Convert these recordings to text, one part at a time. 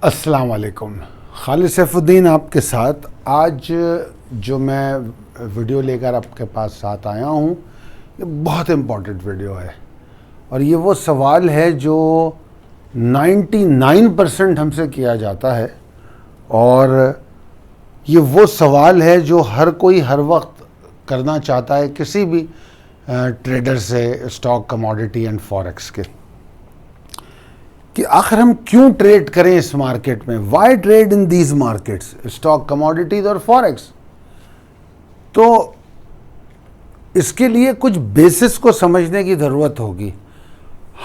अस्सलाम वालेकुम। खालिद सैफुद्दीन आपके साथ। आज जो मैं वीडियो लेकर आपके पास साथ आया हूँ, ये बहुत इम्पोर्टेंट वीडियो है और ये वो सवाल है जो 99% हमसे किया जाता है और ये वो सवाल है जो हर कोई हर वक्त करना चाहता है किसी भी ट्रेडर से, स्टॉक, कमोडिटी एंड फॉरेक्स के, कि आखिर हम क्यों ट्रेड करें इस मार्केट में। Why trade in these markets, stock, commodities और फॉरेक्स। तो इसके लिए कुछ बेसिस को समझने की ज़रूरत होगी।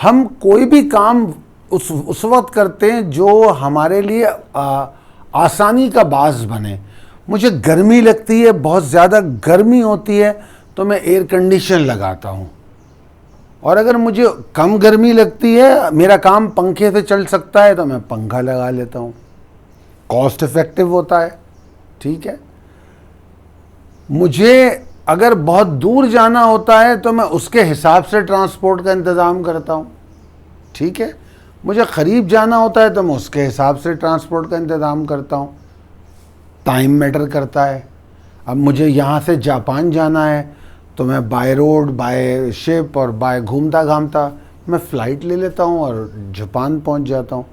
हम कोई भी काम उस वक्त करते हैं जो हमारे लिए आसानी का बाज़ बने। मुझे गर्मी लगती है, बहुत ज़्यादा गर्मी होती है तो मैं एयर कंडीशन लगाता हूँ, और अगर मुझे कम गर्मी लगती है, मेरा काम पंखे से चल सकता है तो मैं पंखा लगा लेता हूँ। कॉस्ट इफ़ेक्टिव होता है, ठीक है। मुझे अगर बहुत दूर जाना होता है तो मैं उसके हिसाब से ट्रांसपोर्ट का इंतज़ाम करता हूँ, ठीक है। मुझे करीब जाना होता है तो मैं उसके हिसाब से ट्रांसपोर्ट का इंतज़ाम करता हूँ। टाइम मैटर करता है। अब मुझे यहाँ से जापान जाना है तो मैं बाय रोड, बाय शिप और बाय घूमता घामता मैं फ़्लाइट ले लेता हूँ और जापान पहुँच जाता हूँ।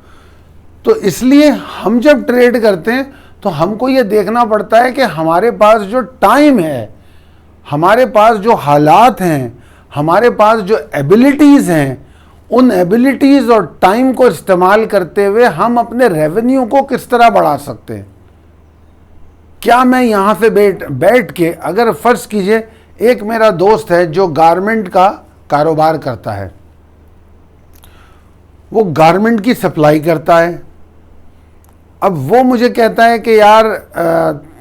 तो इसलिए हम जब ट्रेड करते हैं तो हमको ये देखना पड़ता है कि हमारे पास जो टाइम है, हमारे पास जो हालात हैं, हमारे पास जो एबिलिटीज़ हैं, उन एबिलिटीज़ और टाइम को इस्तेमाल करते हुए हम अपने रेवेन्यू को किस तरह बढ़ा सकते हैं। क्या मैं यहाँ से बैठ के, अगर फ़र्ज़ कीजिए एक मेरा दोस्त है जो गारमेंट का कारोबार करता है, वो गारमेंट की सप्लाई करता है। अब वो मुझे कहता है कि यार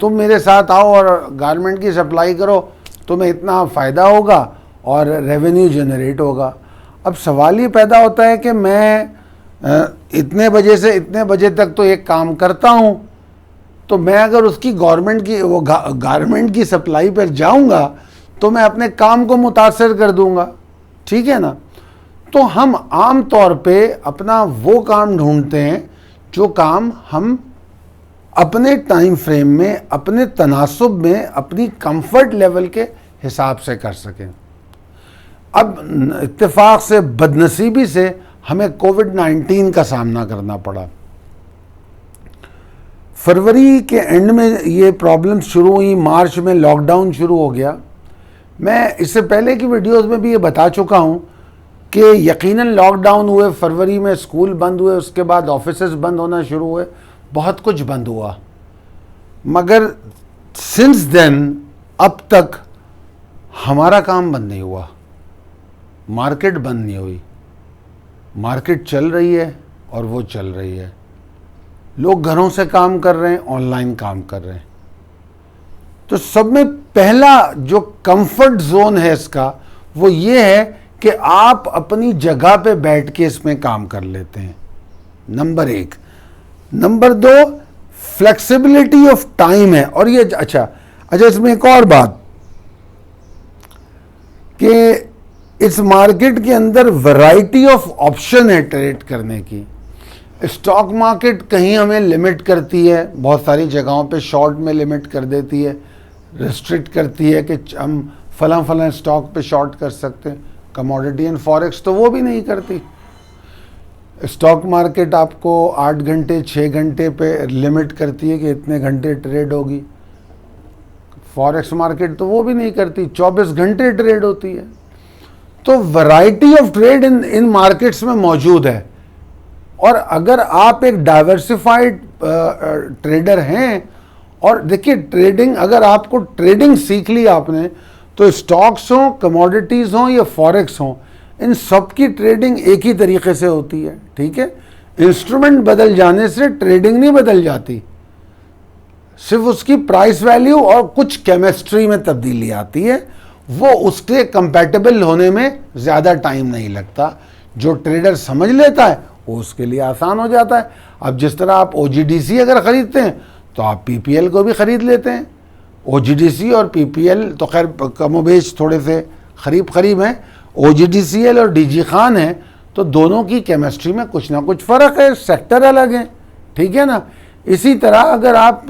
तुम मेरे साथ आओ और गारमेंट की सप्लाई करो, तुम्हें इतना फ़ायदा होगा और रेवेन्यू जनरेट होगा। अब सवाल ये पैदा होता है कि मैं इतने बजे से इतने बजे तक तो एक काम करता हूँ, तो मैं अगर उसकी गवर्नमेंट की वो गारमेंट की सप्लाई पर जाऊँगा तो मैं अपने काम को मुतासर कर दूंगा, ठीक है ना। तो हम आम तौर पे अपना वो काम ढूंढते हैं जो काम हम अपने टाइम फ्रेम में, अपने तनासुब में, अपनी कंफर्ट लेवल के हिसाब से कर सकें। अब इत्तेफाक से, बदनसीबी से हमें कोविड-19 का सामना करना पड़ा। फरवरी के एंड में ये प्रॉब्लम शुरू हुई, मार्च में लॉकडाउन शुरू हो गया। मैं इससे पहले की वीडियोस में भी ये बता चुका हूँ कि यकीनन लॉकडाउन हुए, फरवरी में स्कूल बंद हुए, उसके बाद ऑफिसेस बंद होना शुरू हुए, बहुत कुछ बंद हुआ, मगर सिंस देन अब तक हमारा काम बंद नहीं हुआ, मार्केट बंद नहीं हुई। मार्केट चल रही है और वो चल रही है। लोग घरों से काम कर रहे हैं, ऑनलाइन काम कर रहे हैं। तो सब में पहला जो कंफर्ट जोन है इसका, वो ये है कि आप अपनी जगह पे बैठ के इसमें काम कर लेते हैं, नंबर एक। नंबर दो, फ्लेक्सिबिलिटी ऑफ टाइम है। और ये अच्छा इसमें एक और बात कि इस मार्केट के अंदर वैरायटी ऑफ ऑप्शन है ट्रेड करने की। स्टॉक मार्केट कहीं हमें लिमिट करती है, बहुत सारी जगहों पे शॉर्ट में लिमिट कर देती है, रिस्ट्रिक्ट करती है कि हम फलां स्टॉक पे शॉर्ट कर सकते हैं। कमोडिटी एंड फॉरेक्स तो वो भी नहीं करती। स्टॉक मार्केट आपको 8 घंटे 6 घंटे पे लिमिट करती है कि इतने घंटे ट्रेड होगी। फॉरेक्स मार्केट तो वो भी नहीं करती, 24 घंटे ट्रेड होती है। तो variety of trade in markets में मौजूद है। और अगर आप एक डाइवर्सिफाइड ट्रेडर हैं, और देखिए ट्रेडिंग, अगर आपको ट्रेडिंग सीख ली आपने, तो स्टॉक्स हों, कमोडिटीज़ हों या फॉरेक्स हों, इन सब की ट्रेडिंग एक ही तरीके से होती है, ठीक है। इंस्ट्रूमेंट बदल जाने से ट्रेडिंग नहीं बदल जाती, सिर्फ उसकी प्राइस वैल्यू और कुछ केमिस्ट्री में तब्दीली आती है। वो उसके कंपैटिबल होने में ज़्यादा टाइम नहीं लगता। जो ट्रेडर समझ लेता है वो उसके लिए आसान हो जाता है। अब जिस तरह आप OGDC अगर ख़रीदते हैं तो आप PPL को भी ख़रीद लेते हैं। OGDC और PPL तो खैर कमोबेश थोड़े से करीब हैं। OGDCL और DG खान है, तो दोनों की केमिस्ट्री में कुछ ना कुछ फ़र्क है, सेक्टर अलग है, ठीक है ना। इसी तरह अगर आप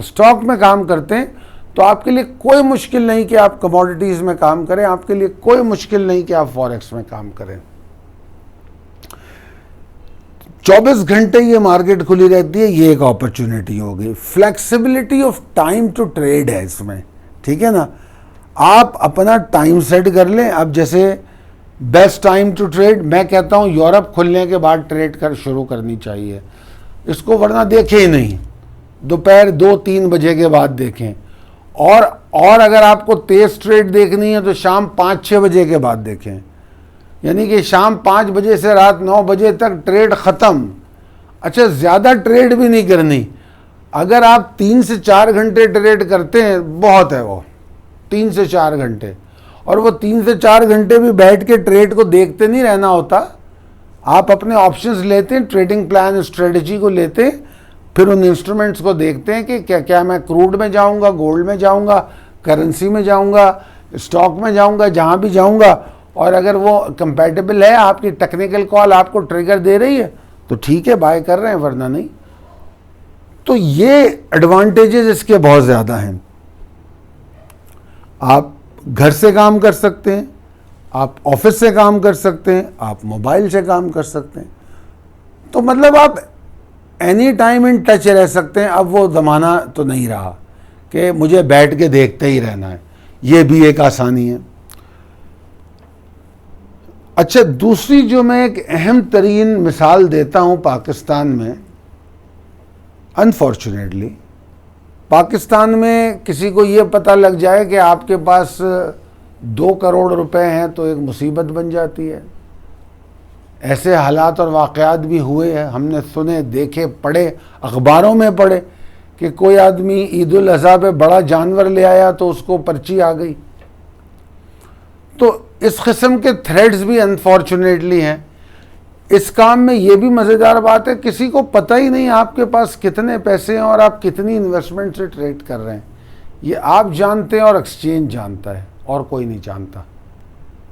स्टॉक में काम करते हैं तो आपके लिए कोई मुश्किल नहीं कि आप कमोडिटीज में काम करें, आपके लिए कोई मुश्किल नहीं कि आप फॉरेक्स में काम करें। 24 घंटे ये मार्केट खुली रहती है, ये एक अपॉर्चुनिटी हो गई। Flexibility of time to trade है इसमें, ठीक है ना। आप अपना टाइम सेट कर लें। अब जैसे बेस्ट टाइम टू ट्रेड, मैं कहता हूं यूरोप खुलने के बाद ट्रेड कर शुरू करनी चाहिए इसको, वरना देखें ही नहीं, दोपहर 2-3 बजे के बाद देखें। और अगर आपको तेज ट्रेड देखनी है तो शाम 5-6 बजे के बाद देखें, यानी कि शाम 5 बजे से रात 9 बजे तक ट्रेड ख़त्म। अच्छा, ज़्यादा ट्रेड भी नहीं करनी। अगर आप 3 से 4 घंटे ट्रेड करते हैं बहुत है वो, 3 से 4 घंटे, और वो 3 से 4 घंटे भी बैठ के ट्रेड को देखते नहीं रहना होता। आप अपने ऑप्शंस लेते हैं, ट्रेडिंग प्लान स्ट्रेटजी को लेते हैं, फिर उन इंस्ट्रूमेंट्स को देखते हैं कि क्या क्या मैं क्रूड में जाऊंगा, गोल्ड में जाऊंगा, करेंसी में जाऊंगा, स्टॉक में जाऊंगा, जहां भी जाऊंगा, और अगर वो कंपैटिबल है, आपकी टेक्निकल कॉल आपको ट्रिगर दे रही है तो ठीक है, बाय कर रहे हैं, वरना नहीं। तो ये एडवांटेजेस इसके बहुत ज़्यादा हैं। आप घर से काम कर सकते हैं, आप ऑफिस से काम कर सकते हैं, आप मोबाइल से काम कर सकते हैं, तो मतलब आप एनी टाइम इन टच रह सकते हैं। अब वो ज़माना तो नहीं रहा कि मुझे बैठ के देखते ही रहना है, ये भी एक आसानी है। अच्छा, दूसरी जो मैं एक अहम तरीन मिसाल देता हूँ पाकिस्तान में, अनफॉर्चुनेटली पाकिस्तान में किसी को ये पता लग जाए कि आपके पास 2 करोड़ रुपए हैं तो एक मुसीबत बन जाती है। ऐसे हालात और वाक़यात भी हुए हैं, हमने सुने, देखे, पढ़े, अखबारों में पढ़े कि कोई आदमी ईद उल अज़हा पे बड़ा जानवर ले आया तो उसको पर्ची आ गई। तो इस किस्म के थ्रेड्स भी अनफॉर्चुनेटली हैं। इस काम में ये भी मज़ेदार बात है, किसी को पता ही नहीं आपके पास कितने पैसे हैं और आप कितनी इन्वेस्टमेंट से ट्रेड कर रहे हैं। ये आप जानते हैं और एक्सचेंज जानता है, और कोई नहीं जानता।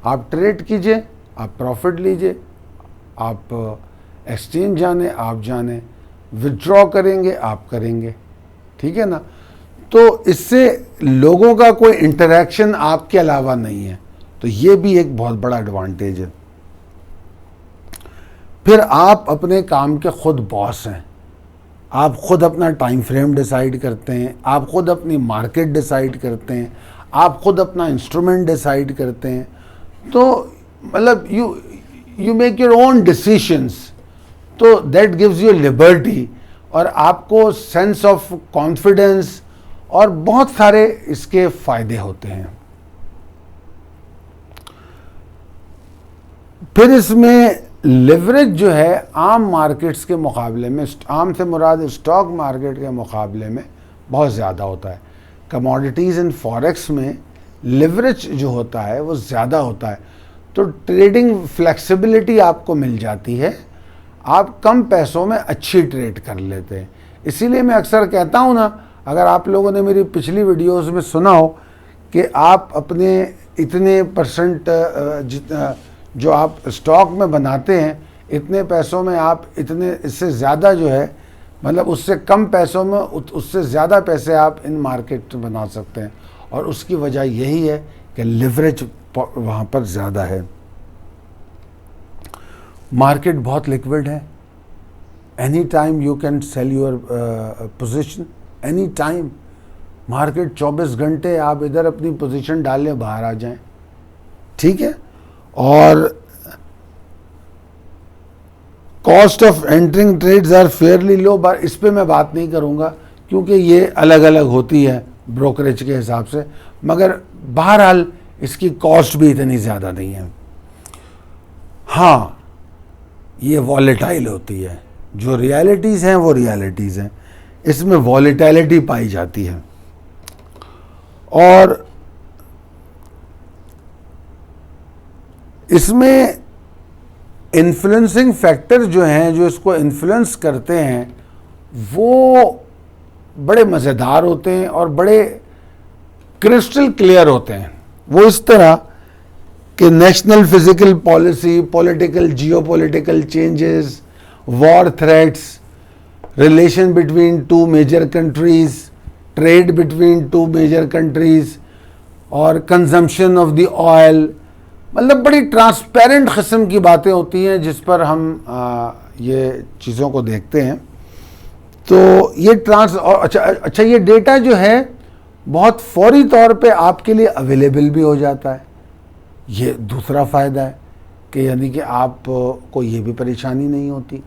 आप ट्रेड कीजिए, आप प्रॉफिट लीजिए, आप एक्सचेंज जाने, आप जाने, विथड्रॉ करेंगे, आप करेंगे, ठीक है ना। तो इससे लोगों का कोई इंटरेक्शन आपके अलावा नहीं है, तो ये भी एक बहुत बड़ा एडवांटेज है। फिर आप अपने काम के खुद बॉस हैं, आप खुद अपना टाइम फ्रेम डिसाइड करते हैं, आप खुद अपनी मार्केट डिसाइड करते हैं, आप खुद अपना इंस्ट्रूमेंट डिसाइड करते हैं। तो मतलब you make your own decisions, तो दैट गिव्स यू लिबर्टी, और आपको सेंस ऑफ कॉन्फिडेंस और बहुत सारे इसके फ़ायदे होते हैं। फिर इसमें लिवरेज जो है आम मार्केट्स के मुकाबले में, आम से मुराद स्टॉक मार्केट के मुकाबले में बहुत ज़्यादा होता है। कमोडिटीज़ एंड फॉरेक्स में लिवरेज जो होता है वो ज़्यादा होता है, तो ट्रेडिंग फ्लेक्सिबिलिटी आपको मिल जाती है, आप कम पैसों में अच्छी ट्रेड कर लेते हैं। इसीलिए मैं अक्सर कहता हूँ ना, अगर आप लोगों ने मेरी पिछली वीडियोस में सुना हो कि आप अपने इतने परसेंट जितना जो आप स्टॉक में बनाते हैं, इतने पैसों में आप इतने, इससे ज़्यादा जो है, मतलब उससे कम पैसों में उससे ज़्यादा पैसे आप इन मार्केट में बना सकते हैं। और उसकी वजह यही है कि लिवरेज वहाँ पर ज़्यादा है। मार्केट बहुत लिक्विड है, any time you can sell your position, any time. Market 24 घंटे आप इधर अपनी पोजीशन डालें, बाहर आ जाएं, ठीक है। और cost of entering trades are fairly low, इस पे मैं बात नहीं करूंगा क्योंकि ये अलग अलग होती है ब्रोकरेज के हिसाब से, मगर बहरहाल इसकी कॉस्ट भी इतनी ज़्यादा नहीं है। हाँ, ये वॉलेटाइल होती है, जो रियलिटीज़ हैं वो रियलिटीज़ हैं, इसमें वॉलेटिलिटी पाई जाती है। और इसमें इन्फ्लुएंसिंग फैक्टर जो हैं, जो इसको इन्फ्लुएंस करते हैं, वो बड़े मज़ेदार होते हैं और बड़े क्रिस्टल क्लियर होते हैं। वो इस तरह कि national physical policy, political geopolitical changes, war threats, relation between two major countries, trade between two major countries और कंजम्पशन ऑफ द ऑयल, मतलब बड़ी ट्रांसपेरेंट किस्म की बातें होती हैं जिस पर हम ये चीज़ों को देखते हैं। तो ये अच्छा ये डेटा जो है बहुत फौरी तौर पे आपके लिए अवेलेबल भी हो जाता है। ये दूसरा फ़ायदा है कि यानी कि आपको ये भी परेशानी नहीं होती।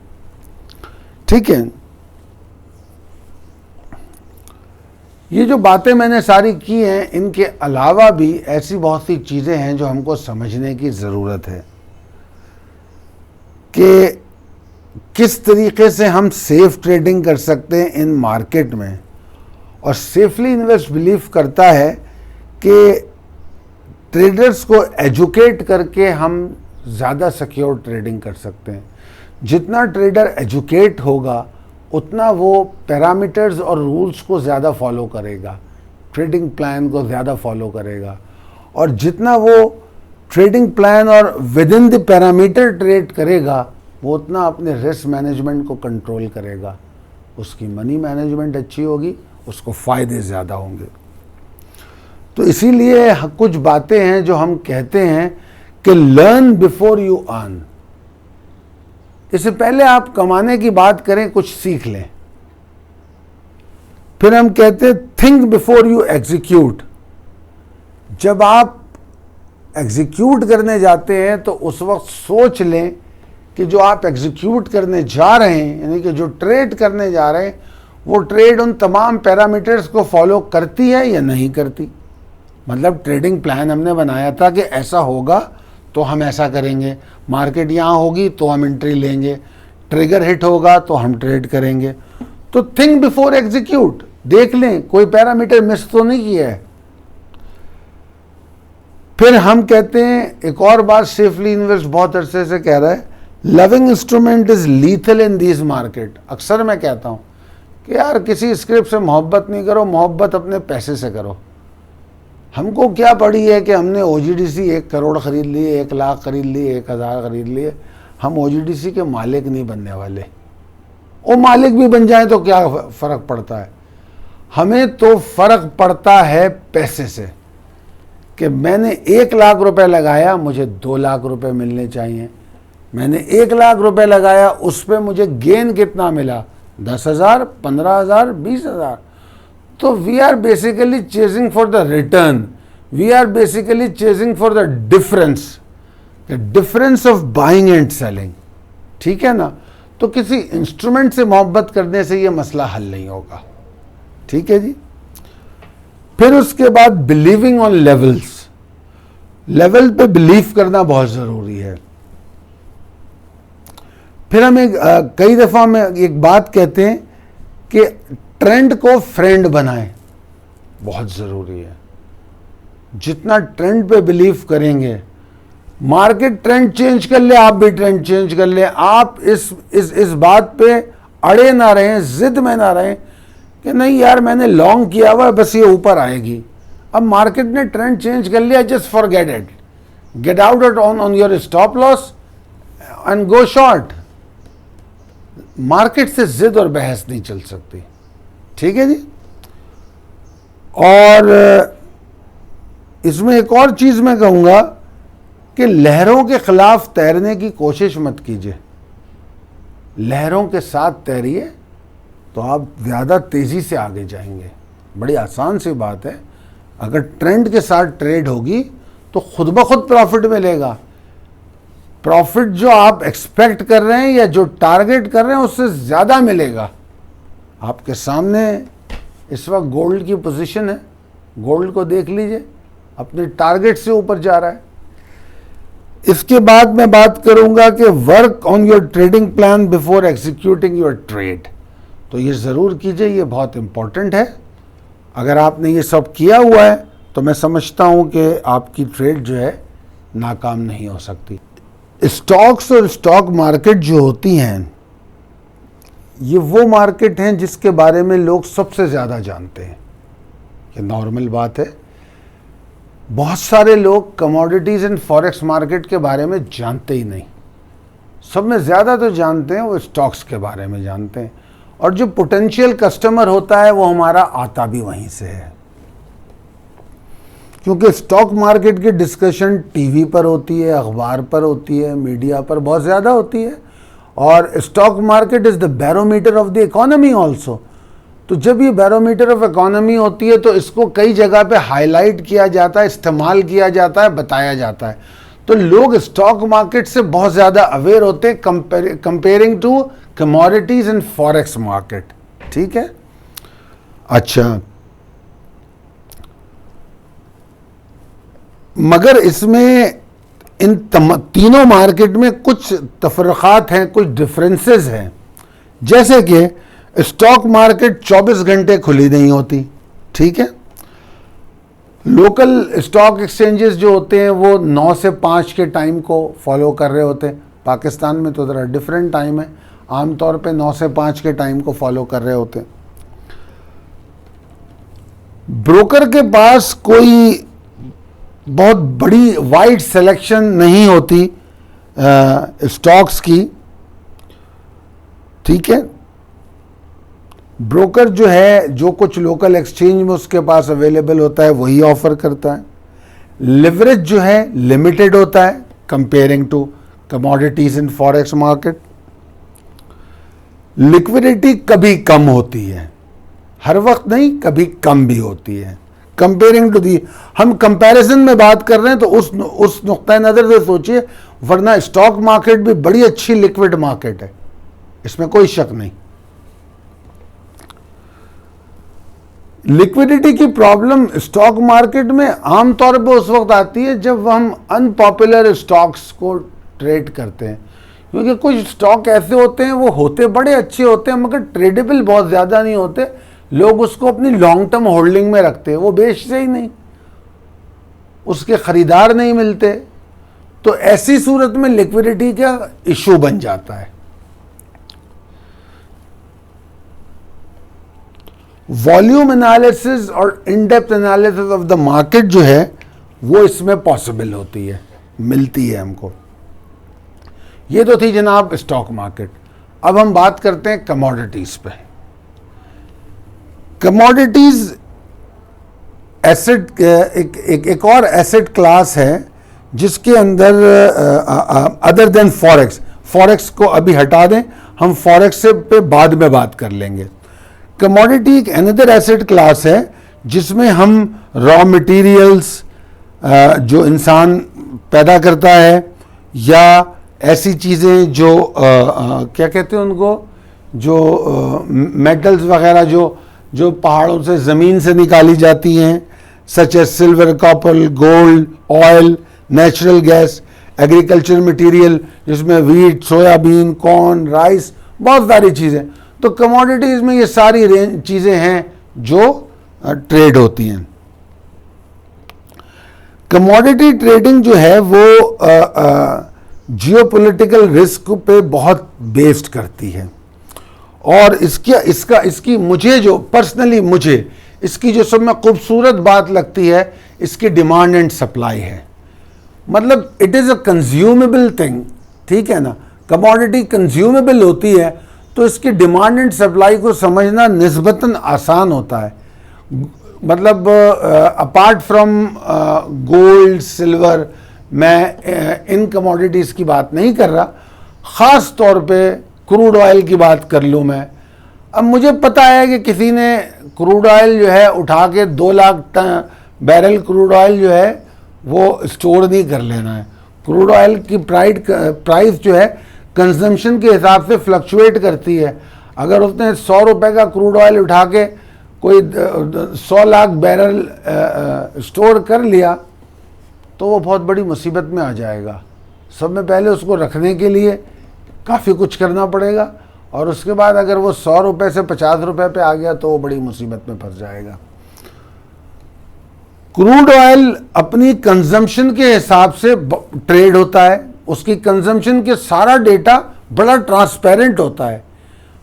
ठीक है, ये जो बातें मैंने सारी की हैं, इनके अलावा भी ऐसी बहुत सी चीज़ें हैं जो हमको समझने की ज़रूरत है कि किस तरीके से हम सेफ ट्रेडिंग कर सकते हैं इन मार्केट में। और सेफली इन्वेस्ट बिलीव करता है कि ट्रेडर्स को एजुकेट करके हम ज़्यादा सिक्योर ट्रेडिंग कर सकते हैं। जितना ट्रेडर एजुकेट होगा उतना वो पैरामीटर्स और रूल्स को ज़्यादा फॉलो करेगा, ट्रेडिंग प्लान को ज़्यादा फॉलो करेगा, और जितना वो ट्रेडिंग प्लान और with in the parameter trade करेगा वो उतना अपने रिस्क मैनेजमेंट को कंट्रोल करेगा, उसकी मनी मैनेजमेंट अच्छी होगी, उसको फ़ायदे ज़्यादा होंगे। तो इसीलिए कुछ बातें हैं जो हम कहते हैं कि लर्न बिफोर यू अर्न। इससे पहले आप कमाने की बात करें, कुछ सीख लें। फिर हम कहते हैं थिंक बिफोर यू एग्जीक्यूट। जब आप एग्जीक्यूट करने जाते हैं तो उस वक्त सोच लें कि जो आप एग्जीक्यूट करने जा रहे हैं, यानी कि जो ट्रेड करने जा रहे हैं, वो ट्रेड उन तमाम पैरामीटर्स को फॉलो करती है या नहीं करती। मतलब ट्रेडिंग प्लान हमने बनाया था कि ऐसा होगा तो हम ऐसा करेंगे, मार्केट यहाँ होगी तो हम एंट्री लेंगे, ट्रिगर हिट होगा तो हम ट्रेड करेंगे। तो थिंक बिफोर एग्जीक्यूट, देख लें कोई पैरामीटर मिस तो नहीं किया है। फिर हम कहते हैं एक और बात, सेफली इन्वेस्ट बहुत अरसे से कह रहा है, loving instrument is lethal in this market. अक्सर मैं कहता हूँ कि यार किसी स्क्रिप्ट से मोहब्बत नहीं करो, मोहब्बत अपने पैसे से करो। हमको क्या पड़ी है कि हमने ओजीडीसी 1 करोड़ खरीद लिए, 1 लाख खरीद लिए, 1000 खरीद लिए, हम ओजीडीसी के मालिक नहीं बनने वाले। वो मालिक भी बन जाए तो क्या फ़र्क पड़ता है, हमें तो फ़र्क पड़ता है पैसे से कि मैंने 1 लाख रुपए लगाया, मुझे 2 लाख रुपए मिलने चाहिए। मैंने 1 लाख रुपए लगाया, उस पर मुझे गेन कितना मिला, 10,000, 15,000, 20,000। तो we are basically chasing for the return, we are basically chasing for the difference of buying and selling. ठीक है ना। तो किसी इंस्ट्रूमेंट से मोहब्बत करने से ये मसला हल नहीं होगा। ठीक है जी। फिर उसके बाद बिलीविंग ऑन लेवल्स, लेवल पे बिलीव करना बहुत ज़रूरी है। फिर हम कई दफ़ा में एक बात कहते हैं कि ट्रेंड को फ्रेंड बनाएं, बहुत ज़रूरी है। जितना ट्रेंड पे बिलीव करेंगे, मार्केट ट्रेंड चेंज कर ले, आप भी ट्रेंड चेंज कर ले, आप इस बात पे अड़े ना रहें, जिद में ना रहें कि नहीं यार मैंने लॉन्ग किया हुआ है, बस ये ऊपर आएगी। अब मार्केट ने ट्रेंड चेंज कर लिया, just forget it, get out on your stop loss and go short. Market से जिद और बहस नहीं चल सकती। ठीक है जी। और इसमें एक और चीज़ मैं कहूँगा कि लहरों के खिलाफ तैरने की कोशिश मत कीजिए। लहरों के साथ तैरिए तो आप ज़्यादा तेज़ी से आगे जाएंगे। बड़ी आसान सी बात है, अगर ट्रेंड के साथ ट्रेड होगी तो खुद ब खुद प्रॉफिट मिलेगा। प्रॉफिट जो आप एक्सपेक्ट कर रहे हैं या जो टारगेट कर रहे हैं उससे ज़्यादा मिलेगा। आपके सामने इस वक्त गोल्ड की पोजीशन है, गोल्ड को देख लीजिए, अपने टारगेट से ऊपर जा रहा है। इसके बाद मैं बात करूंगा कि work on your trading plan before executing your trade. तो ये ज़रूर कीजिए, ये बहुत इम्पोर्टेंट है। अगर आपने ये सब किया हुआ है तो मैं समझता हूँ कि आपकी ट्रेड जो है नाकाम नहीं हो सकती। स्टॉक्स और स्टॉक मार्केट जो होती हैं, ये वो मार्केट हैं जिसके बारे में लोग सबसे ज़्यादा जानते हैं। ये नॉर्मल बात है। बहुत सारे लोग कमोडिटीज़ एंड फॉरेक्स मार्केट के बारे में जानते ही नहीं। सब में ज़्यादा तो जानते हैं वो स्टॉक्स के बारे में जानते हैं। और जो पोटेंशियल कस्टमर होता है वो हमारा आता भी वहीं से है, क्योंकि स्टॉक मार्केट की डिस्कशन टीवी पर होती है, अखबार पर होती है, मीडिया पर बहुत ज़्यादा होती है, और stock market is the barometer of the economy also. तो जब ये बैरोमीटर ऑफ इकोनॉमी होती है तो इसको कई जगह पे हाईलाइट किया जाता है, इस्तेमाल किया जाता है, बताया जाता है। तो लोग स्टॉक मार्केट से बहुत ज़्यादा अवेयर होते हैं comparing to commodities and forex market. ठीक है, अच्छा, मगर इसमें इन तीनों मार्केट में कुछ तफरक़ात हैं, कुछ डिफरेंसेस हैं। जैसे कि स्टॉक मार्केट 24 घंटे खुली नहीं होती, ठीक है। लोकल स्टॉक एक्सचेंजेस जो होते हैं वो 9 से 5 के टाइम को फॉलो कर रहे होते हैं। पाकिस्तान में तो ज़रा डिफरेंट टाइम है, आमतौर पे 9 से 5 के टाइम को फॉलो कर रहे होते हैं। ब्रोकर के पास कोई बहुत बड़ी वाइड सिलेक्शन नहीं होती स्टॉक्स की, ठीक है। ब्रोकर जो है, जो कुछ लोकल एक्सचेंज में उसके पास अवेलेबल होता है वही ऑफर करता है। लिवरेज जो है लिमिटेड होता है comparing to commodities in forex market. Liquidity कभी कम होती है, हर वक्त नहीं, कभी कम भी होती है कंपेयरिंग टू दी। हम कंपैरिजन में बात कर रहे हैं तो उस नुक्ता नज़र से सोचिए, वरना स्टॉक मार्केट भी बड़ी अच्छी लिक्विड मार्केट है, इसमें कोई शक नहीं। लिक्विडिटी की प्रॉब्लम स्टॉक मार्केट में आमतौर पर उस वक्त आती है जब हम अनपॉपुलर स्टॉक्स को ट्रेड करते हैं, क्योंकि कुछ स्टॉक ऐसे होते हैं वो होते बड़े अच्छे होते हैं मगर ट्रेडेबल बहुत ज़्यादा नहीं होते। लोग उसको अपनी लॉन्ग टर्म होल्डिंग में रखते हैं, वो बेचते ही नहीं, उसके ख़रीदार नहीं मिलते। तो ऐसी सूरत में लिक्विडिटी का इशू बन जाता है। वॉल्यूम एनालिसिस और in depth analysis of the market जो है वो इसमें पॉसिबल होती है, मिलती है हमको। ये तो थी जनाब स्टॉक मार्केट। अब हम बात करते हैं कमोडिटीज़ पे। कमोडिटीज़ एसेट एक और एसेट क्लास है जिसके अंदर अदर देन फॉरेक्स, फॉरेक्स को अभी हटा दें, हम फॉरेक्स से पे बाद में बात कर लेंगे। कमोडिटी एक अनदर एसेट क्लास है जिसमें हम रॉ मटेरियल्स जो इंसान पैदा करता है या ऐसी चीज़ें जो क्या कहते हैं उनको, जो मेटल्स वगैरह जो पहाड़ों से ज़मीन से निकाली जाती हैं, such as silver, copper, gold, oil, natural gas, agriculture material जिसमें वीट, सोयाबीन, कॉर्न, राइस, बहुत सारी चीज़ें। तो कमोडिटीज़ में ये सारी रेंज चीज़ें हैं जो ट्रेड होती हैं। कमोडिटी ट्रेडिंग जो है वो जियोपॉलिटिकल रिस्क पे बहुत बेस्ड करती है, और इसकी मुझे जो पर्सनली मुझे इसकी जो सब में खूबसूरत बात लगती है, इसकी डिमांड एंड सप्लाई है। मतलब it is a consumable thing, ठीक है ना। कमोडिटी कंज्यूमेबल होती है तो इसकी डिमांड एंड सप्लाई को समझना निस्बतन आसान होता है। मतलब अपार्ट फ्रॉम गोल्ड, सिल्वर, मैं इन कमोडिटीज़ की बात नहीं कर रहा, ख़ास तौर पे क्रूड ऑयल की बात कर लूँ मैं। अब मुझे पता है कि किसी ने क्रूड ऑयल जो है उठा के 2 लाख बैरल क्रूड ऑयल जो है वो स्टोर नहीं कर लेना है। क्रूड ऑयल की प्राइस जो है कंजम्पशन के हिसाब से फ्लक्चुएट करती है। अगर उसने 100 रुपये का क्रूड ऑयल उठा के कोई 100 लाख बैरल स्टोर कर लिया तो वो बहुत बड़ी मुसीबत में आ जाएगा। सब में पहले उसको रखने के लिए काफ़ी कुछ करना पड़ेगा, और उसके बाद अगर वो 100 रुपये से 50 रुपये पे आ गया तो वो बड़ी मुसीबत में फंस जाएगा। क्रूड ऑयल अपनी कंजम्पशन के हिसाब से ट्रेड होता है, उसकी कंजम्पशन के सारा डेटा बड़ा ट्रांसपेरेंट होता है।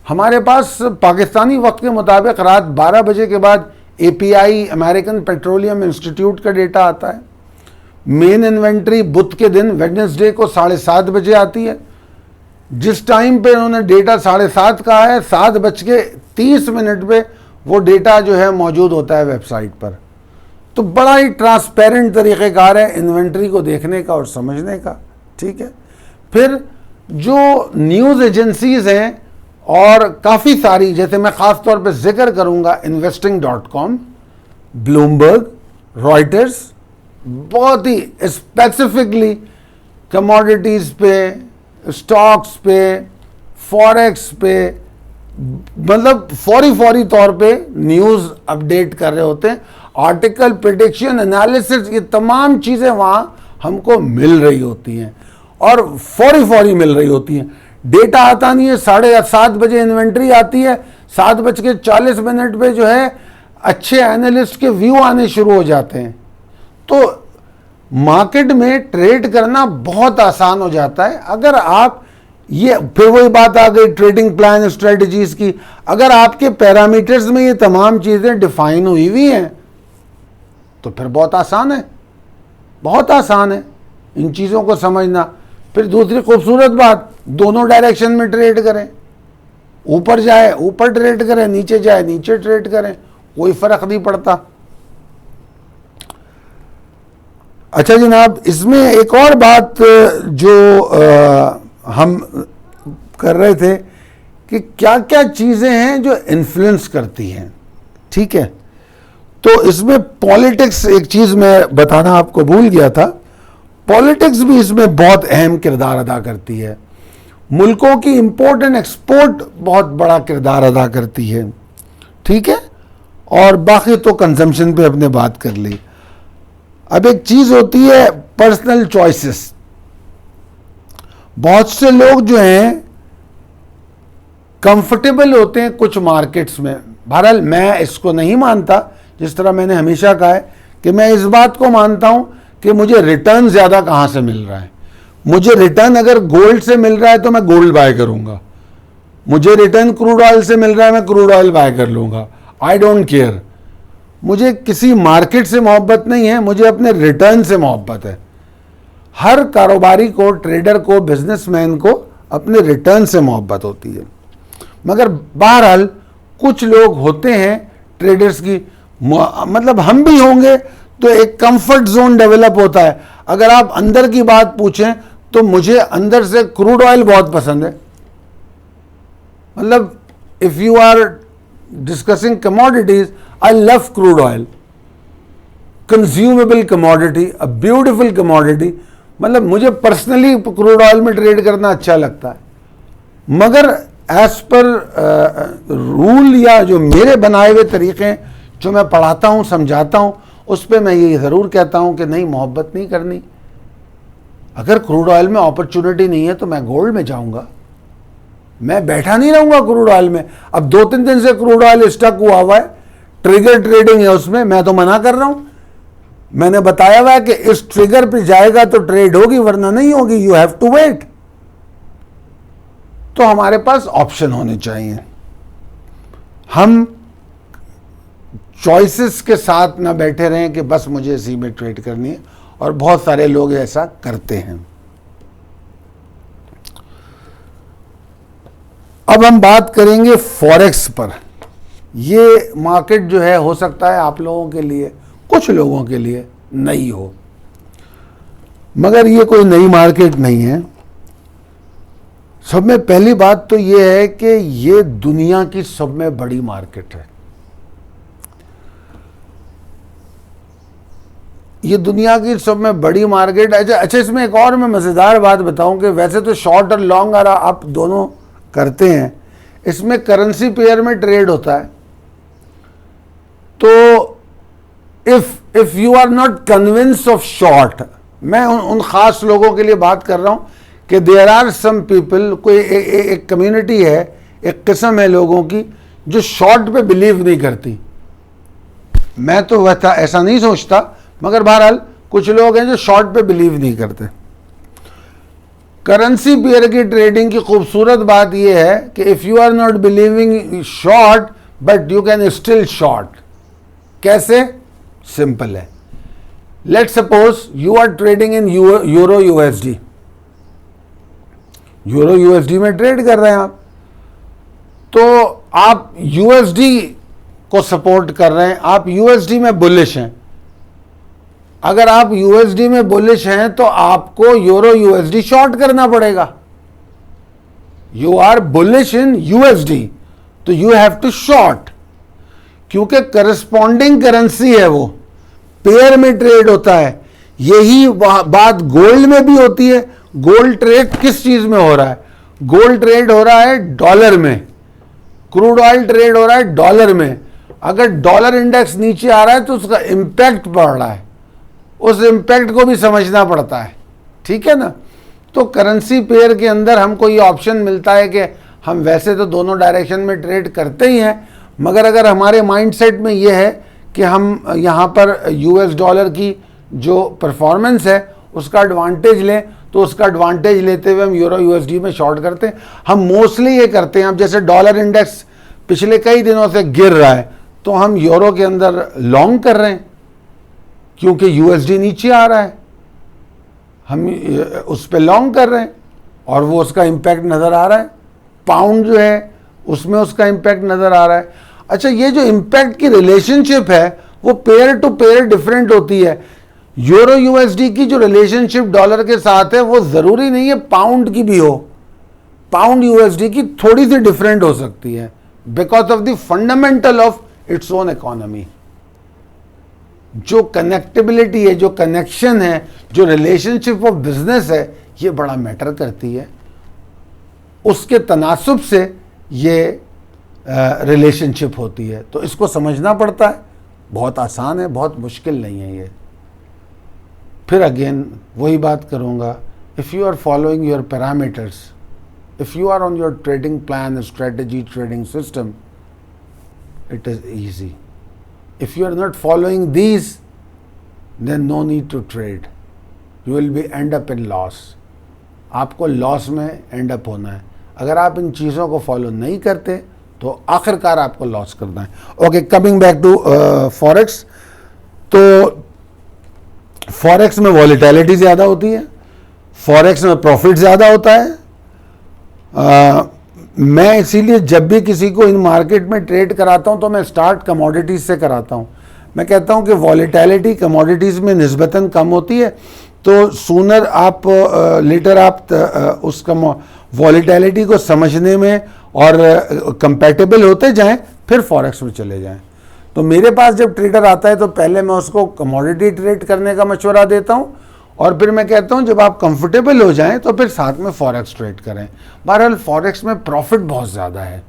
हमारे पास पाकिस्तानी वक्त के मुताबिक रात 12 बजे के बाद API अमेरिकन पेट्रोलियम इंस्टीट्यूट का डेटा आता है। मेन इन्वेंट्री बुध के दिन वेडनेसडे को 7:30 बजे आती है। जिस टाइम पे उन्होंने डेटा 7:30 का है, 7:30 पे वो डेटा जो है मौजूद होता है वेबसाइट पर। तो बड़ा ही ट्रांसपेरेंट तरीक़ेकार है इन्वेंट्री को देखने का और समझने का, ठीक है। फिर जो न्यूज़ एजेंसीज़ हैं और काफ़ी सारी, जैसे मैं ख़ास तौर पे जिक्र करूँगा investing.com, ब्लूमबर्ग, रॉयटर्स, बहुत ही स्पेसिफिकली कमोडिटीज़ पे, स्टॉक्स पे, फॉरेक्स पे, मतलब फौरी तौर पे न्यूज़ अपडेट कर रहे होते हैं। आर्टिकल, प्रेडिक्शन, एनालिसिस, ये तमाम चीज़ें वहाँ हमको मिल रही होती हैं और फौरी मिल रही होती हैं। डेटा आता नहीं है, 7:30 बजे इन्वेंट्री आती है, 7:40 पे जो है अच्छे एनालिस्ट के व्यू आने शुरू हो जाते हैं। तो मार्केट में ट्रेड करना बहुत आसान हो जाता है अगर आप, ये फिर वही बात आ गई ट्रेडिंग प्लान स्ट्रेटजीज की, अगर आपके पैरामीटर्स में ये तमाम चीज़ें डिफाइन हुई हुई हैं तो फिर बहुत आसान है, बहुत आसान है इन चीज़ों को समझना। फिर दूसरी खूबसूरत बात, दोनों डायरेक्शन में ट्रेड करें, ऊपर जाए ऊपर ट्रेड करें, नीचे जाए नीचे ट्रेड करें, कोई फर्क नहीं पड़ता। अच्छा जनाब, इसमें एक और बात जो हम कर रहे थे कि क्या क्या चीज़ें हैं जो इन्फ्लुएंस करती हैं, ठीक है। तो इसमें पॉलिटिक्स, एक चीज़ मैं बताना आपको भूल गया था, पॉलिटिक्स भी इसमें बहुत अहम किरदार अदा करती है। मुल्कों की इंपोर्ट एंड एक्सपोर्ट बहुत बड़ा किरदार अदा करती है, ठीक है। और बाकी तो कंजम्पशन पे अपने बात कर ली। अब एक चीज़ होती है पर्सनल चॉइसेस। बहुत से लोग जो हैं कंफर्टेबल होते हैं कुछ मार्केट्स में। बहरहाल मैं इसको नहीं मानता, जिस तरह मैंने हमेशा कहा है कि मैं इस बात को मानता हूं कि मुझे रिटर्न ज़्यादा कहाँ से मिल रहा है। मुझे रिटर्न अगर गोल्ड से मिल रहा है तो मैं गोल्ड बाय करूंगा, मुझे रिटर्न क्रूड ऑयल से मिल रहा है मैं क्रूड ऑयल बाय कर लूंगा, आई डोंट केयर। मुझे किसी मार्केट से मोहब्बत नहीं है, मुझे अपने रिटर्न से मोहब्बत है। हर कारोबारी को, ट्रेडर को, बिजनेसमैन को अपने रिटर्न से मोहब्बत होती है। मगर बहरहाल कुछ लोग होते हैं ट्रेडर्स की, मतलब हम भी होंगे, तो एक कंफर्ट जोन डेवलप होता है। अगर आप अंदर की बात पूछें तो मुझे अंदर से क्रूड ऑयल बहुत पसंद है। मतलब if you are discussing commodities, I love crude oil, consumable commodity, a beautiful commodity. मतलब मुझे पर्सनली क्रूड ऑयल में ट्रेड करना अच्छा लगता है। मगर एज पर रूल या जो मेरे बनाए हुए तरीके जो मैं पढ़ाता हूँ, समझाता हूँ, उस पर मैं ये ज़रूर कहता हूँ कि नहीं, मोहब्बत नहीं करनी। अगर क्रूड ऑयल में अपॉर्चुनिटी नहीं है तो मैं गोल्ड में जाऊँगा, मैं बैठा नहीं रहूँगा क्रूड ऑयल में। अब 2-3 दिन से क्रूड ऑयल स्टक हुआ है, ट्रिगर ट्रेडिंग है उसमें, मैं तो मना कर रहा हूँ। मैंने बताया हुआ है कि इस ट्रिगर पे जाएगा तो ट्रेड होगी, वरना नहीं होगी, यू हैव टू वेट। तो हमारे पास ऑप्शन होने चाहिए, हम चॉइसेस के साथ ना बैठे रहें कि बस मुझे इसी में ट्रेड करनी है, और बहुत सारे लोग ऐसा करते हैं। अब हम बात करेंगे फॉरेक्स पर। ये मार्केट जो है, हो सकता है आप लोगों के लिए, कुछ लोगों के लिए नई हो, मगर ये कोई नई मार्केट नहीं है। सब में पहली बात तो ये है कि ये दुनिया की सब में बड़ी मार्केट है। ये दुनिया की सब में बड़ी मार्केट। अच्छा, इसमें एक और मैं मज़ेदार बात बताऊं कि वैसे तो शॉर्ट और लॉन्ग आप दोनों करते हैं, इसमें करेंसी पेयर में ट्रेड होता है। तो if you are not convince of short, मैं उन खास लोगों के लिए बात कर रहा हूं कि देयर आर सम पीपल, कोई एक कम्युनिटी है, एक किस्म है लोगों की जो शॉर्ट पे बिलीव नहीं करती। मैं तो वैसा ऐसा नहीं सोचता, मगर बहरहाल कुछ लोग हैं जो शॉर्ट पे बिलीव नहीं करते। करेंसी पेयर की ट्रेडिंग की खूबसूरत बात यह है कि if you are not believing short but you can still short. कैसे? सिंपल है। Let's suppose you are trading in euro USD, euro USD में ट्रेड कर रहे हैं आप, तो आप यूएसडी को सपोर्ट कर रहे हैं, आप यूएसडी में बुलिश हैं। अगर आप यूएसडी में बुलिश हैं तो आपको यूरो यूएसडी शॉर्ट करना पड़ेगा। You are bullish in USD तो यू हैव टू शॉर्ट, क्योंकि करस्पॉन्डिंग करेंसी है, वो पेयर में ट्रेड होता है। यही बात गोल्ड में भी होती है। गोल्ड ट्रेड किस चीज में हो रहा है? गोल्ड ट्रेड हो रहा है डॉलर में, क्रूड ऑयल ट्रेड हो रहा है डॉलर में। अगर डॉलर इंडेक्स नीचे आ रहा है तो उसका इंपैक्ट पड़ रहा है, उस इंपैक्ट को भी समझना पड़ता है, ठीक है ना। तो करेंसी पेयर के अंदर हमको ये ऑप्शन मिलता है कि हम वैसे तो दोनों डायरेक्शन में ट्रेड करते ही हैं, मगर अगर हमारे माइंडसेट में ये है कि हम यहाँ पर यूएस डॉलर की जो परफॉर्मेंस है उसका एडवांटेज लें, तो उसका एडवांटेज लेते हुए हम यूरो यूएसडी में शॉर्ट करते हैं। हम मोस्टली ये करते हैं, अब जैसे डॉलर इंडेक्स पिछले कई दिनों से गिर रहा है तो हम यूरो के अंदर लॉन्ग कर रहे हैं, क्योंकि यूएसडी नीचे आ रहा है, हम उस पर लॉन्ग कर रहे हैं और वो उसका इम्पैक्ट नज़र आ रहा है। पाउंड जो है उसमें उसका इम्पैक्ट नज़र आ रहा है। अच्छा, ये जो इम्पैक्ट की रिलेशनशिप है वो पेयर टू पेयर डिफरेंट होती है। यूरो यूएसडी की जो रिलेशनशिप डॉलर के साथ है वो ज़रूरी नहीं है पाउंड की भी हो। पाउंड यूएसडी की थोड़ी सी डिफरेंट हो सकती है because of the fundamental of its own economy. जो कनेक्टिबिलिटी है, जो कनेक्शन है, जो रिलेशनशिप ऑफ बिजनेस है, ये बड़ा मैटर करती है। उसके तनासुब से ये रिलेशनशिप होती है, तो इसको समझना पड़ता है। बहुत आसान है, बहुत मुश्किल नहीं है ये। फिर अगेन वही बात करूँगा, if you are following your parameters, if you are on your trading plan, strategy, trading system, it is easy. If you are not following these, then no need to trade. You will be end up in loss. आपको loss में and up होना है। अगर आप इन चीज़ों को follow नहीं करते तो आखिरकार आपको लॉस करना है। Okay, coming back to forex. तो फॉरेक्स में वॉलेटिलिटी ज़्यादा होती है, फॉरेक्स में प्रॉफिट ज़्यादा होता है। मैं इसीलिए जब भी किसी को इन मार्केट में ट्रेड कराता हूं तो मैं स्टार्ट कमोडिटीज़ से कराता हूं। मैं कहता हूं कि वॉलेटिलिटी कमोडिटीज़ में निस्बतन कम होती है, तो सूनर आप लेटर आप उस वॉलेटिलिटी को समझने में और कंपैटिबल होते जाएं, फिर फॉरेक्स में चले जाएं। तो मेरे पास जब ट्रेडर आता है तो पहले मैं उसको कमोडिटी ट्रेड करने का मशवरा देता हूं और फिर मैं कहता हूं जब आप कंफर्टेबल हो जाएं तो फिर साथ में फॉरेक्स ट्रेड करें। बहरहाल फॉरेक्स में प्रॉफिट बहुत ज़्यादा है,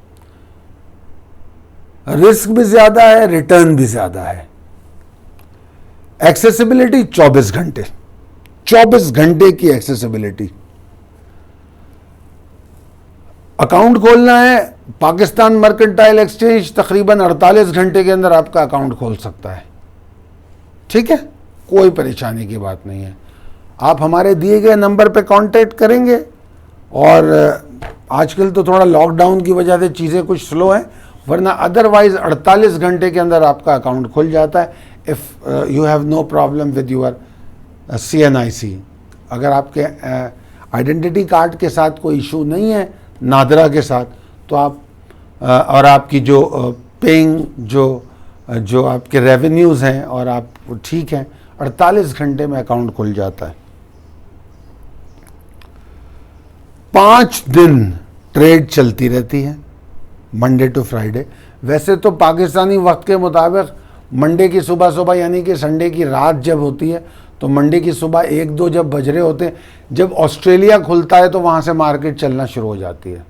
रिस्क भी ज़्यादा है, रिटर्न भी ज़्यादा है। एक्सेसिबिलिटी 24 घंटे, 24 घंटे की एक्सेसिबिलिटी। अकाउंट खोलना है, पाकिस्तान मर्केंटाइल एक्सचेंज तकरीबन 48 घंटे के अंदर आपका अकाउंट खोल सकता है, ठीक है, कोई परेशानी की बात नहीं है। आप हमारे दिए गए नंबर पे कांटेक्ट करेंगे और आजकल तो थोड़ा लॉकडाउन की वजह से चीज़ें कुछ स्लो हैं, वरना अदरवाइज 48 घंटे के अंदर आपका अकाउंट खुल जाता है। If you have no problem with your CNIC, अगर आपके आइडेंटिटी कार्ड के साथ कोई इशू नहीं है, नादरा के साथ, तो आप और आपकी जो पेइंग जो आपके रेवेन्यूज़ हैं और आप ठीक हैं, 48 घंटे में अकाउंट खुल जाता है। 5 दिन ट्रेड चलती रहती है, मंडे टू फ्राइडे। वैसे तो पाकिस्तानी वक्त के मुताबिक मंडे की सुबह यानी कि संडे की रात जब होती है, तो मंडे की सुबह 1-2 जब बज रहे होते हैं, जब ऑस्ट्रेलिया खुलता है तो वहाँ से मार्केट चलना शुरू हो जाती है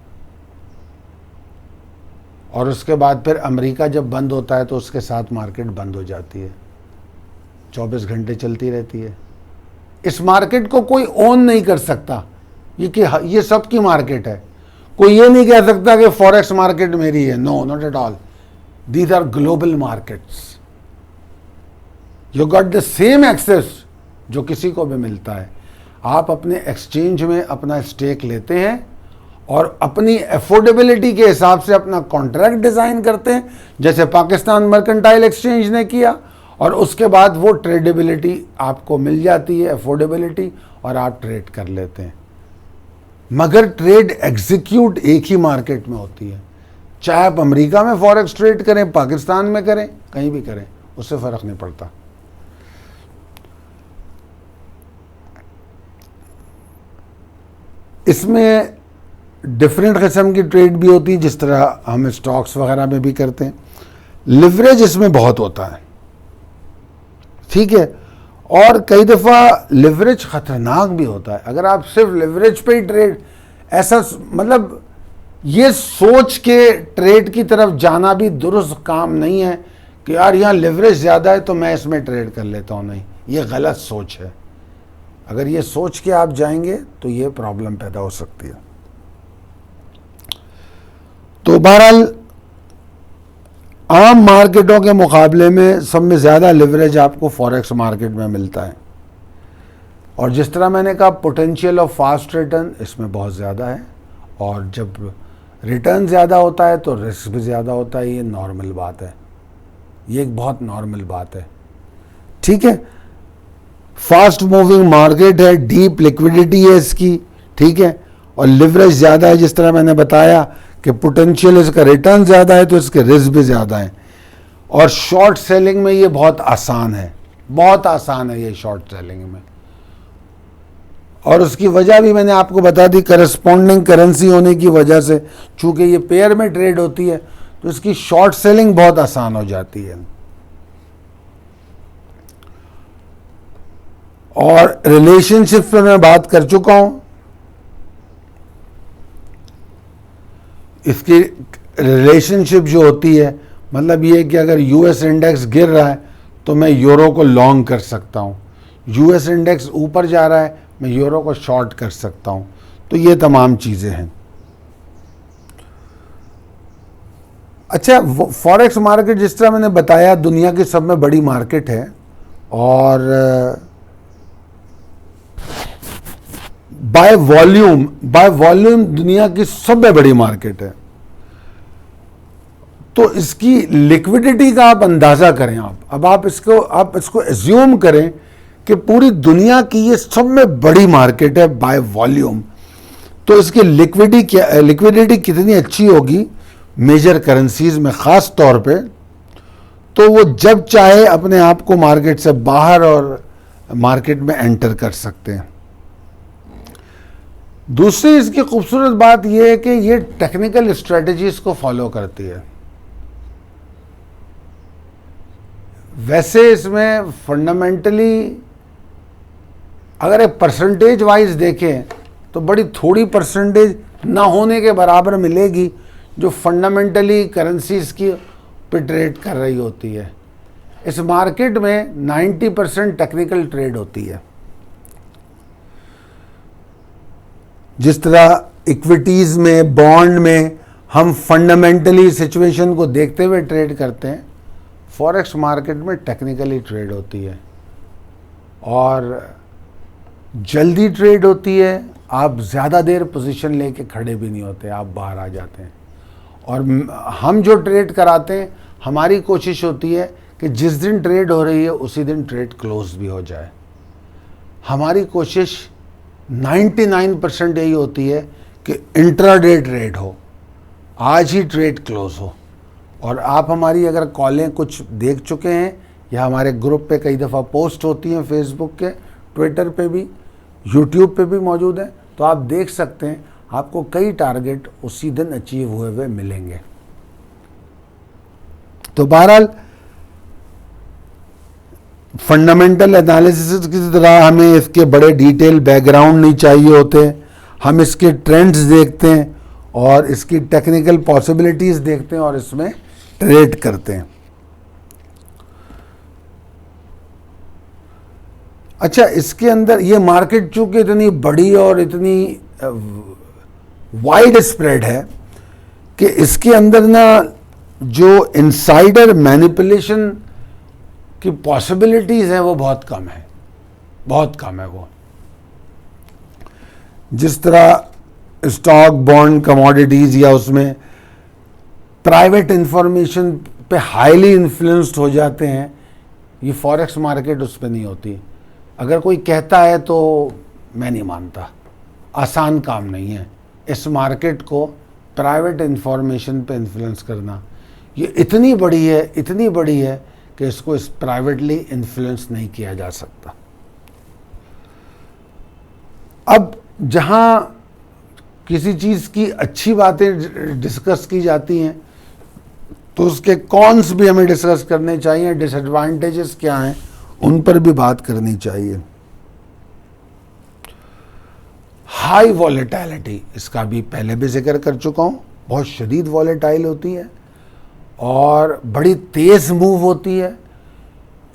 और उसके बाद फिर अमेरिका जब बंद होता है तो उसके साथ मार्केट बंद हो जाती है। 24 घंटे चलती रहती है। इस मार्केट को कोई ओन नहीं कर सकता, ये सबकी मार्केट है। कोई ये नहीं कह सकता कि फॉरेक्स मार्केट मेरी है। No, not at all. These are global markets. You got the same access जो किसी को भी मिलता है। आप अपने एक्सचेंज में अपना स्टेक लेते हैं और अपनी अफोर्डेबिलिटी के हिसाब से अपना कॉन्ट्रैक्ट डिज़ाइन करते हैं, जैसे पाकिस्तान मर्केंटाइल एक्सचेंज ने किया, और उसके बाद वो ट्रेडेबिलिटी आपको मिल जाती है, अफोर्डेबिलिटी, और आप ट्रेड कर लेते हैं। मगर ट्रेड एग्जीक्यूट एक ही मार्केट में होती है। चाहे आप अमेरिका में फॉरेक्स ट्रेड करें, पाकिस्तान में करें, कहीं भी करें, उससे फर्क नहीं पड़ता। इसमें डिफरेंट किस्म की ट्रेड भी होती है, जिस तरह हम स्टॉक्स वगैरह में भी करते हैं। लिवरेज इसमें बहुत होता है, ठीक है, और कई दफ़ा लिवरेज ख़तरनाक भी होता है। अगर आप सिर्फ लिवरेज पे ही ट्रेड, ऐसा मतलब ये सोच के ट्रेड की तरफ जाना भी दुरुस्त काम नहीं है कि यार यहाँ लिवरेज ज़्यादा है तो मैं इसमें ट्रेड कर लेता हूँ। नहीं, ये गलत सोच है। अगर ये सोच के आप जाएंगे तो ये प्रॉब्लम पैदा हो सकती है। तो बहरहाल आम मार्केटों के मुकाबले में सब में ज़्यादा लिवरेज आपको फॉरेक्स मार्केट में मिलता है। और जिस तरह मैंने कहा, पोटेंशियल ऑफ फास्ट रिटर्न इसमें बहुत ज़्यादा है, और जब रिटर्न ज़्यादा होता है तो रिस्क भी ज़्यादा होता है। ये नॉर्मल बात है, ये एक बहुत नॉर्मल बात है, ठीक है। फास्ट मूविंग मार्केट है, डीप लिक्विडिटी है इसकी, ठीक है, और लिवरेज ज़्यादा है। जिस तरह मैंने बताया कि पोटेंशियल इसका रिटर्न ज़्यादा है तो इसके रिस्क भी ज़्यादा है। और शॉर्ट सेलिंग में ये बहुत आसान है, बहुत आसान है ये शॉर्ट सेलिंग में। और उसकी वजह भी मैंने आपको बता दी, करस्पॉन्डिंग करेंसी होने की वजह से। चूंकि ये पेयर में ट्रेड होती है तो इसकी शॉर्ट सेलिंग बहुत आसान हो जाती है। और रिलेशनशिप पे मैं बात कर चुका हूं। इसकी रिलेशनशिप जो होती है, मतलब ये कि अगर यूएस इंडेक्स गिर रहा है तो मैं यूरो को लॉन्ग कर सकता हूं, यूएस इंडेक्स ऊपर जा रहा है मैं यूरो को शॉर्ट कर सकता हूं। तो ये तमाम चीज़ें हैं। अच्छा, फॉरेक्स मार्केट जिस तरह मैंने बताया दुनिया की सब में बड़ी मार्केट है, और बाय वॉल्यूम दुनिया की सब में बड़ी मार्केट है। तो इसकी लिक्विडिटी का आप अंदाज़ा करें। अब आप इसको एज्यूम करें कि पूरी दुनिया की ये सब में बड़ी मार्केट है बाय वॉल्यूम, तो इसकी लिक्विडिटी कितनी अच्छी होगी मेजर करेंसीज में ख़ास तौर पे। तो वो जब चाहे अपने आप को मार्केट से बाहर और मार्केट में एंटर कर सकते हैं। दूसरी इसकी खूबसूरत बात यह है कि ये टेक्निकल स्ट्रेटजीज को फॉलो करती है। वैसे इसमें फंडामेंटली अगर एक परसेंटेज वाइज देखें तो बड़ी थोड़ी परसेंटेज ना होने के बराबर मिलेगी जो फंडामेंटली करेंसीज की पे ट्रेड कर रही होती है। इस मार्केट में 90% टेक्निकल ट्रेड होती है। जिस तरह इक्विटीज़ में, बॉन्ड में हम फंडामेंटली सिचुएशन को देखते हुए ट्रेड करते हैं, फॉरेक्स मार्केट में टेक्निकली ट्रेड होती है और जल्दी ट्रेड होती है। आप ज़्यादा देर पोजीशन लेके खड़े भी नहीं होते, आप बाहर आ जाते हैं। और हम जो ट्रेड कराते हैं, हमारी कोशिश होती है कि जिस दिन ट्रेड हो रही है उसी दिन ट्रेड क्लोज भी हो जाए। हमारी कोशिश 99% यही होती है कि इंट्राडे ट्रेड हो, आज ही ट्रेड क्लोज हो। और आप हमारी अगर कॉलें कुछ देख चुके हैं या हमारे ग्रुप पे कई दफ़ा पोस्ट होती हैं, फेसबुक के, ट्विटर पे भी, यूट्यूब पे भी मौजूद है, तो आप देख सकते हैं आपको कई टारगेट उसी दिन अचीव हुए मिलेंगे। तो बहरहाल फंडामेंटल एनालिसिस की तरह हमें इसके बड़े डिटेल बैकग्राउंड नहीं चाहिए होते। हम इसके ट्रेंड्स देखते हैं और इसकी टेक्निकल पॉसिबिलिटीज़ देखते हैं और इसमें ट्रेड करते हैं। अच्छा, इसके अंदर ये मार्केट चूंकि इतनी बड़ी और इतनी वाइड स्प्रेड है कि इसके अंदर ना जो इनसाइडर मैनिपुलेशन की पॉसिबिलिटीज़ हैं वो बहुत कम है, बहुत कम है वो। जिस तरह स्टॉक, बॉन्ड, कमोडिटीज़ या उसमें प्राइवेट इंफॉर्मेशन पे हाईली इन्फ्लुएंस्ड हो जाते हैं, ये फॉरेक्स मार्केट उस पर नहीं होती। अगर कोई कहता है तो मैं नहीं मानता, आसान काम नहीं है। इस मार्केट को प्राइवेट इंफॉर्मेशन पे इन्फ्लुएंस करना ये इतनी बड़ी है कि इसको इस प्राइवेटली इन्फ्लुएंस नहीं किया जा सकता। अब जहां किसी चीज़ की अच्छी बातें डिस्कस की जाती हैं तो उसके कॉन्स भी हमें डिस्कस करने चाहिए, डिसएडवांटेजेस क्या हैं उन पर भी बात करनी चाहिए। हाई वॉलेटिलिटी, इसका भी पहले भी जिक्र कर चुका हूं, बहुत शदीद वॉलेटाइल होती है और बड़ी तेज मूव होती है।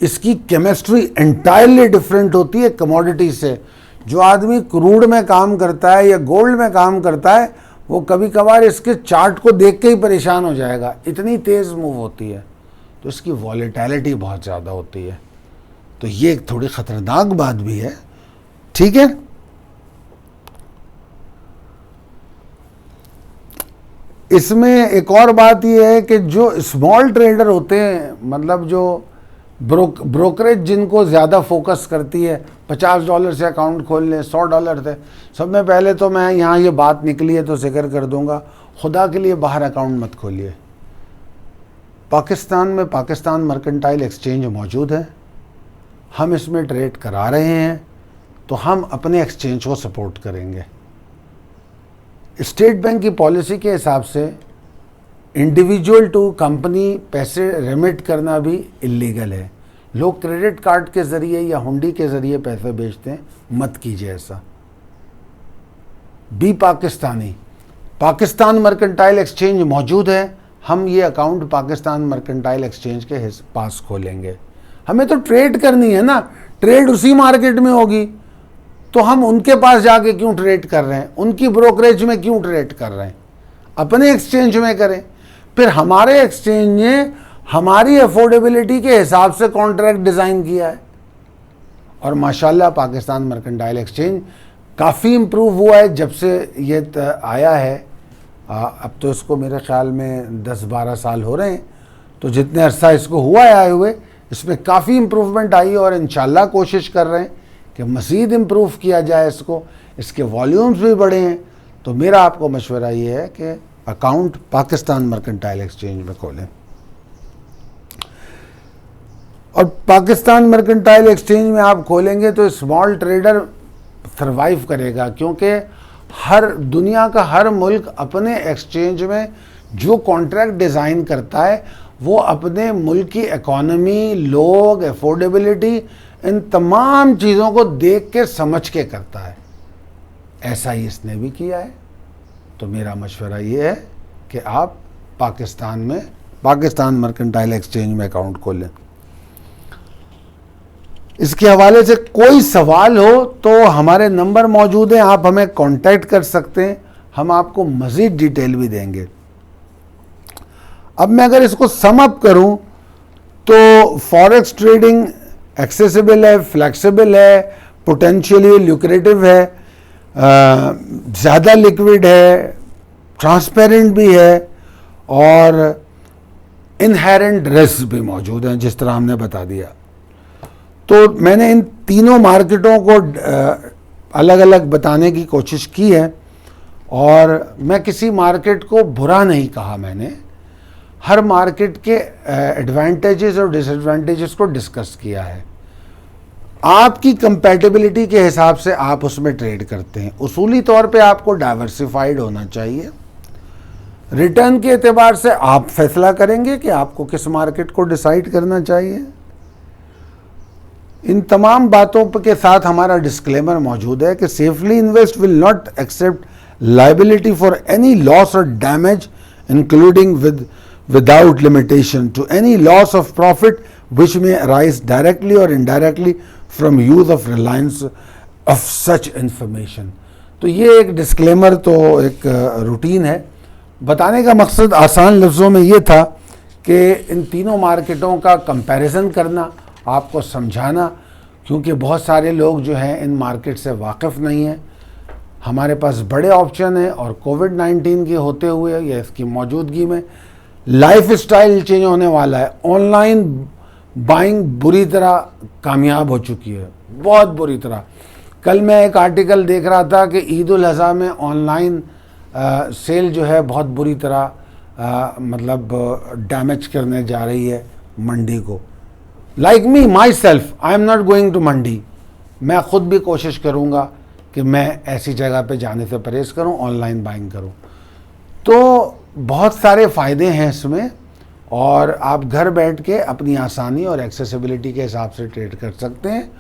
इसकी केमिस्ट्री एंटायरली डिफरेंट होती है कमोडिटी से। जो आदमी क्रूड में काम करता है या गोल्ड में काम करता है वो कभी कभार इसके चार्ट को देख के ही परेशान हो जाएगा, इतनी तेज मूव होती है। तो इसकी वॉलेटिलिटी बहुत ज़्यादा होती है, तो ये एक थोड़ी ख़तरनाक बात भी है। ठीक है, इसमें एक और बात यह है कि जो स्मॉल ट्रेडर होते हैं, मतलब जो ब्रोकरेज जिनको ज़्यादा फोकस करती है, $50 से अकाउंट खोल लें, $100 थे। सब में पहले तो मैं यहाँ ये बात निकली है तो जिक्र कर दूंगा, खुदा के लिए बाहर अकाउंट मत खोलिए। पाकिस्तान में पाकिस्तान मर्केंटाइल एक्सचेंज मौजूद है, हम इसमें ट्रेड करा रहे हैं, तो हम अपने एक्सचेंज को सपोर्ट करेंगे। स्टेट बैंक की पॉलिसी के हिसाब से इंडिविजुअल टू कंपनी पैसे रेमिट करना भी इलीगल है। लोग क्रेडिट कार्ड के ज़रिए या हुंडी के ज़रिए पैसे भेजते हैं, मत कीजिए ऐसा। Be Pakistani, Pakistan mercantile exchange मौजूद है, हम ये अकाउंट पाकिस्तान मर्केंटाइल एक्सचेंज के पास खोलेंगे। हमें तो ट्रेड करनी है ना, ट्रेड उसी मार्केट में होगी, तो हम उनके पास जाके क्यों ट्रेड कर रहे हैं, उनकी ब्रोकरेज में क्यों ट्रेड कर रहे हैं, अपने एक्सचेंज में करें। फिर हमारे एक्सचेंज ने हमारी अफोर्डेबिलिटी के हिसाब से कॉन्ट्रैक्ट डिज़ाइन किया है और माशाल्लाह पाकिस्तान मर्केंटाइल एक्सचेंज काफ़ी इम्प्रूव हुआ है जब से ये आया है। अब तो इसको मेरे ख्याल में 10-12 साल हो रहे हैं, तो जितने अरसा इसको हुआ है आए हुए, इसमें काफ़ी इम्प्रूवमेंट आई है और इंशाल्लाह कोशिश कर रहे हैं कि मज़ीद इम्प्रूव किया जाए इसको। इसके वॉल्यूम्स भी बढ़े हैं, तो मेरा आपको मशवरा ये है कि अकाउंट पाकिस्तान मर्केंटाइल एक्सचेंज में खोलें। और पाकिस्तान मर्केंटाइल एक्सचेंज में आप खोलेंगे तो स्मॉल ट्रेडर सर्वाइव करेगा, क्योंकि हर दुनिया का हर मुल्क अपने एक्सचेंज में जो कॉन्ट्रैक्ट डिज़ाइन करता है वो अपने मुल्क की इकोनॉमी, लोग, अफोर्डेबिलिटी, इन तमाम चीज़ों को देख के समझ के करता है। ऐसा ही इसने भी किया है। तो मेरा मशवरा ये है कि आप पाकिस्तान में पाकिस्तान मर्केंटाइल एक्सचेंज में अकाउंट खोलें। इसके हवाले से कोई सवाल हो तो हमारे नंबर मौजूद हैं, आप हमें कांटेक्ट कर सकते हैं, हम आपको मज़ीद डिटेल भी देंगे। अब मैं अगर इसको सम अप करूं तो फॉरेक्स ट्रेडिंग एक्सेसिबल है, फ्लेक्सिबल है, पोटेंशियली ल्यूक्रेटिव है, ज़्यादा लिक्विड है, ट्रांसपेरेंट भी है और इनहेरेंट रिस्क भी मौजूद हैं, जिस तरह हमने बता दिया। तो मैंने इन तीनों मार्केटों को अलग अलग बताने की कोशिश की है और मैं किसी मार्केट को बुरा नहीं कहा, मैंने हर मार्केट के एडवांटेजेस और डिसएडवांटेजेस को डिस्कस किया है। आपकी कंपैटिबिलिटी के हिसाब से आप उसमें ट्रेड करते हैं। उसूली तौर पे आपको डाइवर्सिफाइड होना चाहिए। रिटर्न के एतबार से आप फैसला करेंगे कि आपको किस मार्केट को डिसाइड करना चाहिए। इन तमाम बातों के साथ हमारा डिस्क्लेमर मौजूद है कि safely invest will not accept liability for any loss और damage including without limitation to any loss of profit which may arise directly or indirectly from use of reliance of such information। तो ये एक disclaimer, तो एक routine है। बताने का मकसद आसान लफ्ज़ों में ये था कि इन तीनों मार्केटों का कंपैरिजन करना, आपको समझाना, क्योंकि बहुत सारे लोग जो हैं इन मार्केट से वाकिफ़ नहीं हैं। हमारे पास बड़े ऑप्शन हैं और कोविड-19 के होते हुए या इसकी मौजूदगी में लाइफ स्टाइल चेंज होने वाला है। ऑनलाइन बाइंग बुरी तरह कामयाब हो चुकी है, बहुत बुरी तरह। कल मैं एक आर्टिकल देख रहा था कि ईद उल अज़हा में ऑनलाइन सेल जो है बहुत बुरी तरह मतलब डैमेज करने जा रही है मंडी को। Like me myself, I am not going to mandi. मैं ख़ुद भी कोशिश करूँगा कि मैं ऐसी जगह पे जाने से परहेज़ करूँ, ऑनलाइन बाइंग करूँ। तो बहुत सारे फ़ायदे हैं इसमें, और आप घर बैठ के अपनी आसानी और एक्सेसिबिलिटी के हिसाब से ट्रेड कर सकते हैं।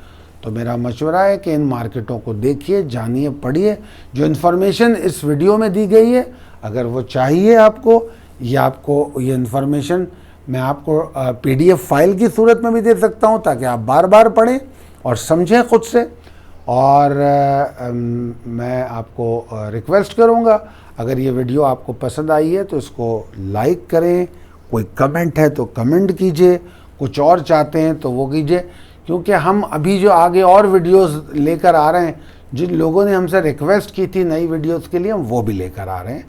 तो मेरा मशवरा है कि इन मार्केटों को देखिए, जानिए, पढ़िए। जो इन्फॉर्मेशन इस वीडियो में दी गई है, अगर वो चाहिए आपको, या आपको ये इन्फॉर्मेशन मैं आपको PDF फाइल की सूरत में भी दे सकता हूँ, ताकि आप बार बार पढ़ें और समझें खुद से। और मैं आपको रिक्वेस्ट करूँगा, अगर ये वीडियो आपको पसंद आई है तो इसको लाइक करें, कोई कमेंट है तो कमेंट कीजिए, कुछ और चाहते हैं तो वो कीजिए, क्योंकि हम अभी जो आगे और वीडियोस लेकर आ रहे हैं, जिन लोगों ने हमसे रिक्वेस्ट की थी नई वीडियोस के लिए, हम वो भी लेकर आ रहे हैं।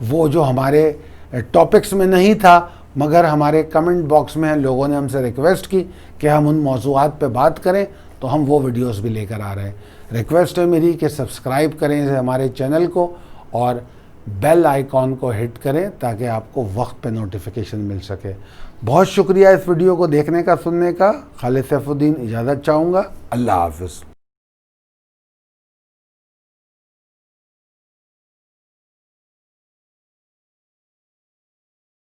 वो जो हमारे टॉपिक्स में नहीं था, मगर हमारे कमेंट बॉक्स में लोगों ने हमसे रिक्वेस्ट की कि हम उन मौज़ूआत पे बात करें, तो हम वो वीडियोस भी लेकर आ रहे हैं। रिक्वेस्ट है मेरी कि सब्सक्राइब करें हमारे चैनल को और बेल आइकॉन को हिट करें, ताकि आपको वक्त पे नोटिफिकेशन मिल सके। बहुत शुक्रिया इस वीडियो को देखने का, सुनने का। खालिद सैफुद्दीन इजाज़त चाहूँगा। अल्लाह हाफ़िज़।